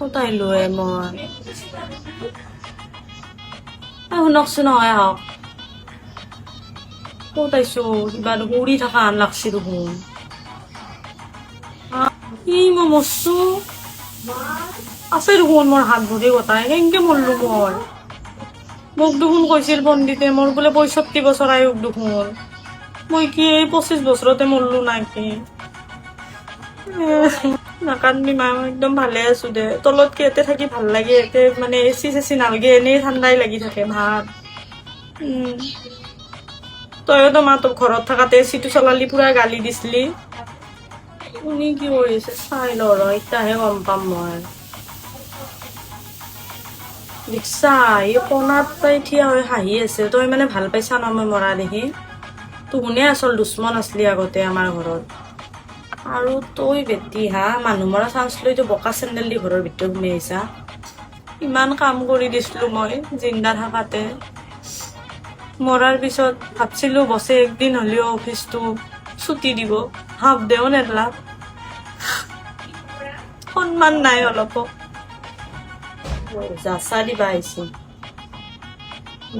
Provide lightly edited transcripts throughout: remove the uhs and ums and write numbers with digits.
কোথায় লয়ে মই শুনকচোন নহয় আহক ক'ত আইছো কিবা উৰি থকা আন লাগছি দেখোন কি মই মৰছো আছে দেখোন মোৰ হাত ভৰি গোটাই কেনেকে মৰলো মই মোক দেখোন কৈছিল পণ্ডিতে মোৰ বোলে 65 বছৰ আয়ুস দেখোন মই কি এই 25 বছৰতে মৰলো নাকি নাকান্দি মা একদম ভালে আছো দে তলত কি এতে থাকি ভাল লাগে এতে মানে এচি চেচি নালগে এনেই ঠাণ্ডাই লাগি থাকে ভাত তইও তো মা তোৰ ঘৰত থাকাতে এচিটো চলালি পুৰা গালি দিছিলি শুনি কি কৰিছে চাই ল ৰ এতিয়াহে গম পাম মই ৰিক্সা এই কোণাত তাই থিয়া হৈ হাঁহি আছে তই মানে ভাল পাইছা ন মই মৰা দেখি তোহনে আচল দুশ্মন আছলি আগতে আমাৰ ঘৰত আৰু তই বেটি হা মানুহ মৰা চান্স লৈতো বকা চেণ্ডেল দি ঘৰৰ ভিতৰত সোমাই আহিছা ইমান কাম কৰি দিছিলো মই জিন্দা থাকাতে মৰাৰ পিছত ভাবছিলো বছে একদিন হলেও অফিসটো ছুটি দিব হাফ দেও নেদলা সন্মান নাই অলপ যাচা দিবা আহিছে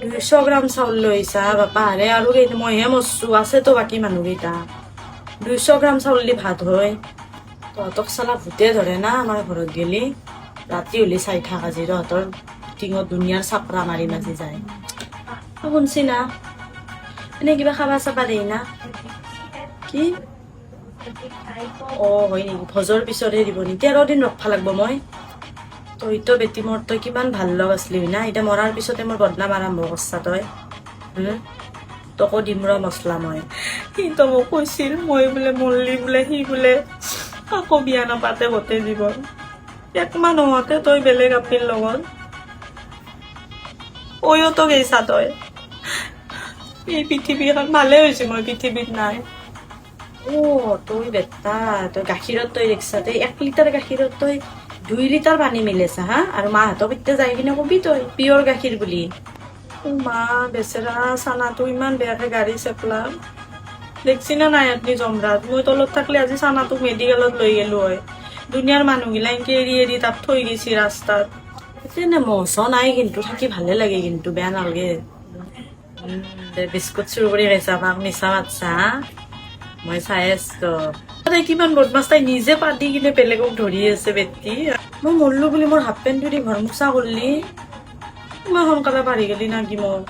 200 গ্ৰাম চাউল লৈ আহিছা বাপা হাৰে আৰু মইহে মৰছো আছেতো বাকী মানুহকেইটা 200 গ্ৰাম চাউল দি ভাত হয় তহঁতক চালা ভূতে ধৰে না আমাৰ ঘৰত গেলি ৰাতি হলি চাই থাক আজি তহঁতৰ টিঙত দুনিয়াৰ চাপৰা মাৰি মাজি যায় শুনছি না এনে কিবা খাবা চাবা দেই না কি হয় নেকি ভোজৰ পিছতহে দিব নি 13 দিন ৰখবা লাগব মই তইতো বেটি মোৰ তই কিমান ভাল লগ আছলি না এতিয়া মৰাৰ পিছতে মোৰ বদনাম আৰম্ভ কৰছা তই তোকো দিম ৰ মছলা মই সি তো মোক কৈছিল মই বোলে মৰলি বোলে সি বোলে আকৌ বিয়া নাপাতে গোটেই জীৱন একমাহ নহওঁতে তই বেলেগ আপিৰ লগত ওয়ো তো গেইছা তই এই পৃথিৱীখন ভালে হৈছে মই পৃথিৱীত নাই তই বেটা তই গাখীৰত তই ৰিক্সাতে 1 লিটাৰ গাখীৰত তই 2 লিটাৰ পানী মিলেছা হা আৰু মাহঁতক এতিয়া যাই কিনে কবি তই পিয়ৰ গাখীৰ বুলি মা বেচেৰা চানাটো ইমান বেয়াকে গাড়ী চেপলা দেখছি না নাই আপনি জমৰাত মই তলত থাকলে আজি চানাটোক মেডিকেলত লৈ গেলো হয় দুনিয়াৰ মানুহগিলা এনকে এৰি এৰি তাত থৈ গেছি ৰাস্তাত এনে মহচ নাই কিন্তু থাকি ভালে লাগে কিন্তু বেয়া নালগে বিস্কুট চুৰ কৰি খাইছা মাক মিছা মাতছা মই চাই আছো তাই কিমান বদমাছ তাই নিজে পাতি কিনে বেলেগক ধৰি আছে বেটি মই মৰলো বুলি মোৰ হাফ পেণ্টটো দি ঘৰ মোচা কৰলি ইমান সোনকালে পাৰি গেলি না কি মোক